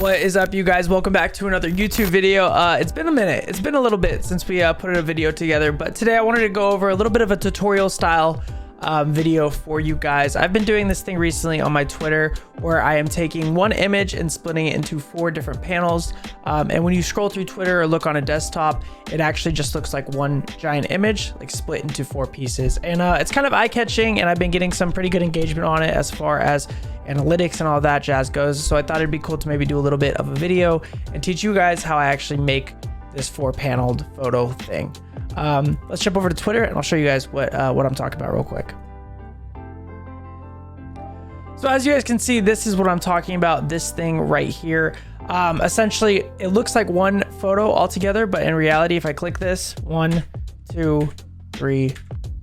What is up, you guys? Welcome back to another YouTube video. It's been a minute. It's been a little bit since we put a video together, but today I wanted to go over a little bit of a tutorial style video for you guys. I've been doing this thing recently on my Twitter where I am taking one image and splitting it into 4 different panels. And when you scroll through Twitter or look on a desktop, it actually just looks like one giant image, like split into 4 pieces. And it's kind of eye-catching, and I've been getting some pretty good engagement on it as far as analytics and all that jazz goes. So I thought it'd be cool to maybe do a little bit of a video and teach you guys how I actually make this 4-paneled photo thing. Let's jump over to Twitter and I'll show you guys what I'm talking about real quick. So as you guys can see, this is what I'm talking about, this thing right here. Essentially, it looks like one photo altogether, but in reality, if I click this, 1, 2, 3,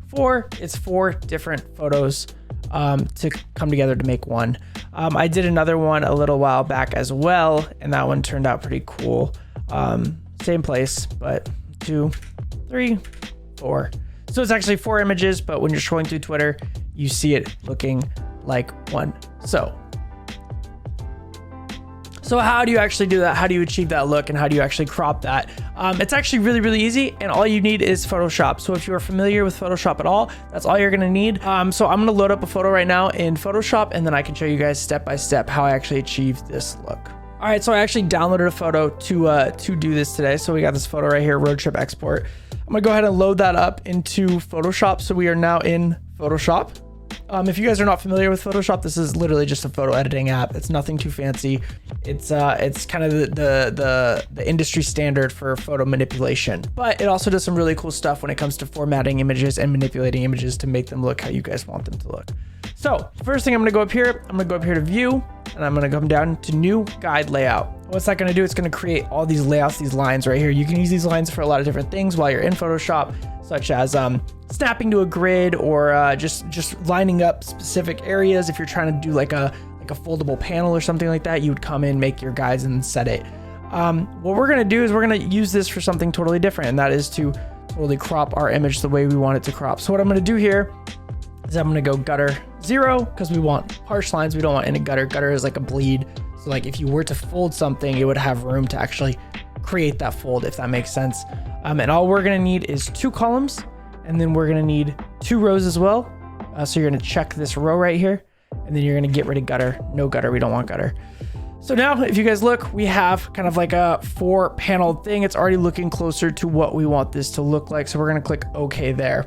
4, it's 4 different photos to come together to make one. I did another one a little while back as well, and that one turned out pretty cool. Same place, but 2, 3, 4. So it's actually 4 images, but when you're scrolling through Twitter, you see it looking like one. So how do you actually do that? How do you achieve that look, and how do you actually crop that? It's actually really easy, and all you need is Photoshop. So if you are familiar with Photoshop at all, that's all you're gonna need. So I'm gonna load up a photo right now in Photoshop, and then I can show you guys step by step how I actually achieved this look. All right, so I actually downloaded a photo to do this today. So we got this photo right here, road trip export. I'm gonna go ahead and load that up into Photoshop. So we are now in Photoshop. If you guys are not familiar with Photoshop, this is literally just a photo editing app. It's nothing too fancy. It's kind of the industry standard for photo manipulation, but it also does some really cool stuff when it comes to formatting images and manipulating images to make them look how you guys want them to look. So first thing, I'm gonna go up here. I'm gonna go up here to view, and I'm gonna come down to new guide layout. What's that gonna do? It's gonna create all these layouts, these lines right here. You can use these lines for a lot of different things while you're in Photoshop, such as snapping to a grid, or just lining up specific areas. If you're trying to do like a foldable panel or something like that, you would come in, make your guides, and set it. What we're gonna do is we're gonna use this for something totally different, and that is to totally crop our image the way we want it to crop. So what I'm gonna do here is I'm gonna go gutter 0, because we want harsh lines. We don't want any gutter. Gutter is like a bleed. So like if you were to fold something, it would have room to actually create that fold, if that makes sense. And all we're gonna need is 2 columns, and then we're gonna need 2 rows as well. So you're gonna check this row right here, and then you're gonna get rid of gutter. No gutter, we don't want gutter. So now if you guys look, we have kind of like a 4-paneled thing. It's already looking closer to what we want this to look like. So we're gonna click OK there.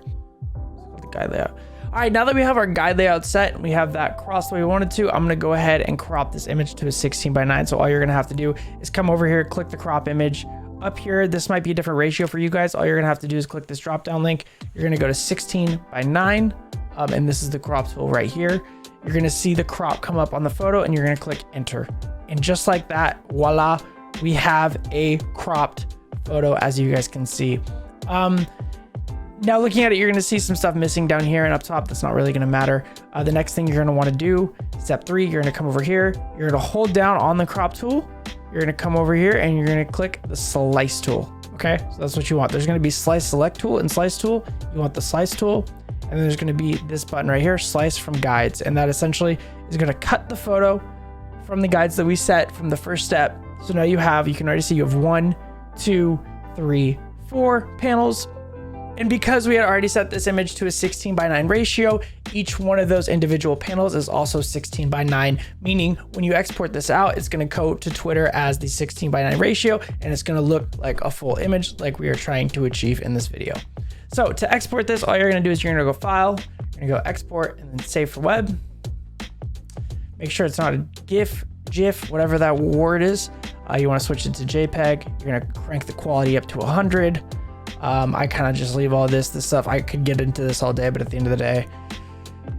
The guide layout. All right, now that we have our guide layout set and we have that crossed the way we wanted to, I'm gonna go ahead and crop this image to a 16:9. So all you're gonna have to do is come over here, click the crop image. Up here, this might be a different ratio for you guys. All you're gonna have to do is click this drop down link. You're gonna go to 16:9, and this is the crop tool right here. You're gonna see the crop come up on the photo, and you're gonna click enter. And just like that, voila, we have a cropped photo, as you guys can see. Now looking at it, you're gonna see some stuff missing down here and up top. That's not really gonna matter. The next thing you're gonna wanna do, step 3, you're gonna come over here. You're gonna hold down on the crop tool. You're gonna come over here and you're gonna click the slice tool. Okay, so that's what you want. There's gonna be slice select tool and slice tool. You want the slice tool. And then there's gonna be this button right here, slice from guides. And that essentially is gonna cut the photo from the guides that we set from the first step. So now you can already see you have 1, 2, 3, 4 panels. And because we had already set this image to a 16:9 ratio, each one of those individual panels is also 16:9, meaning when you export this out, it's gonna go to Twitter as the 16:9 ratio, and it's gonna look like a full image like we are trying to achieve in this video. So to export this, all you're gonna do is you're gonna go File, you're gonna go Export, and then Save for Web. Make sure it's not a GIF, whatever that word is. You wanna switch it to JPEG. You're gonna crank the quality up to 100. I kind of just leave all this stuff. I could get into this all day, but at the end of the day,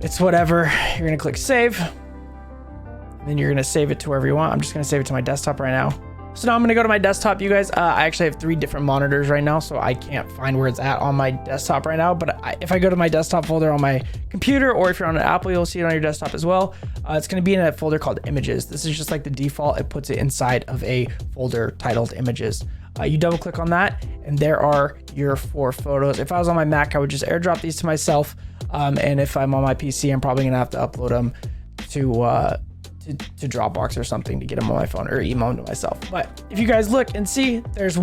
it's whatever. You're gonna click save, and then you're gonna save it to wherever you want. I'm just gonna save it to my desktop right now. So now I'm gonna go to my desktop, you guys. I actually have 3 different monitors right now, so I can't find where it's at on my desktop right now. But if I go to my desktop folder on my computer, or if you're on an Apple, you'll see it on your desktop as well. It's gonna be in a folder called images. This is just like the default. It puts it inside of a folder titled images. You double click on that, and there are your 4 photos. If I was on my Mac, I would just airdrop these to myself. And if I'm on my PC, I'm probably gonna have to upload them to to Dropbox or something to get them on my phone or email them to myself. But if you guys look and see, there's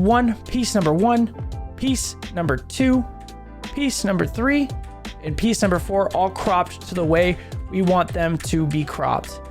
piece number 1, piece number 2, piece number 3, and piece number 4 all cropped to the way we want them to be cropped.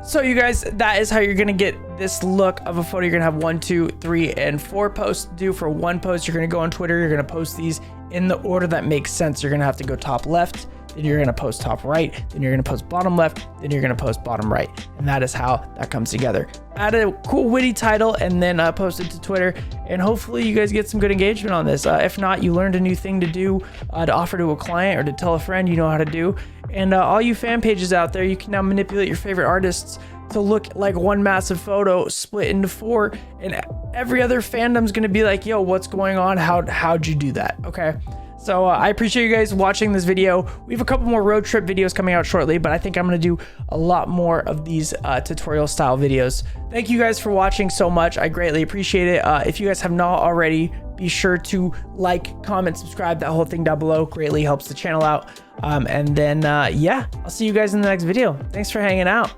So you guys, that is how you're gonna get this look of a photo. You're gonna have 1, 2, 3, and 4 posts to do. For one post, you're gonna go on Twitter, you're gonna post these in the order that makes sense. You're gonna have to go top left, then you're gonna post top right, then you're gonna post bottom left, then you're gonna post bottom right. And that is how that comes together. Add a cool witty title and then post it to Twitter, and hopefully you guys get some good engagement on this. If not, you learned a new thing to do, to offer to a client or to tell a friend you know how to do. And all you fan pages out there, you can now manipulate your favorite artists to look like one massive photo split into 4, and every other fandom's gonna be like, yo, what's going on? How'd you do that? Okay. So I appreciate you guys watching this video. We have a couple more road trip videos coming out shortly, but I think I'm gonna do a lot more of these tutorial style videos. Thank you guys for watching so much. I greatly appreciate it. If you guys have not already, be sure to like, comment, subscribe, that whole thing down below. Greatly helps the channel out. And then, yeah, I'll see you guys in the next video. Thanks for hanging out.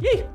Yay!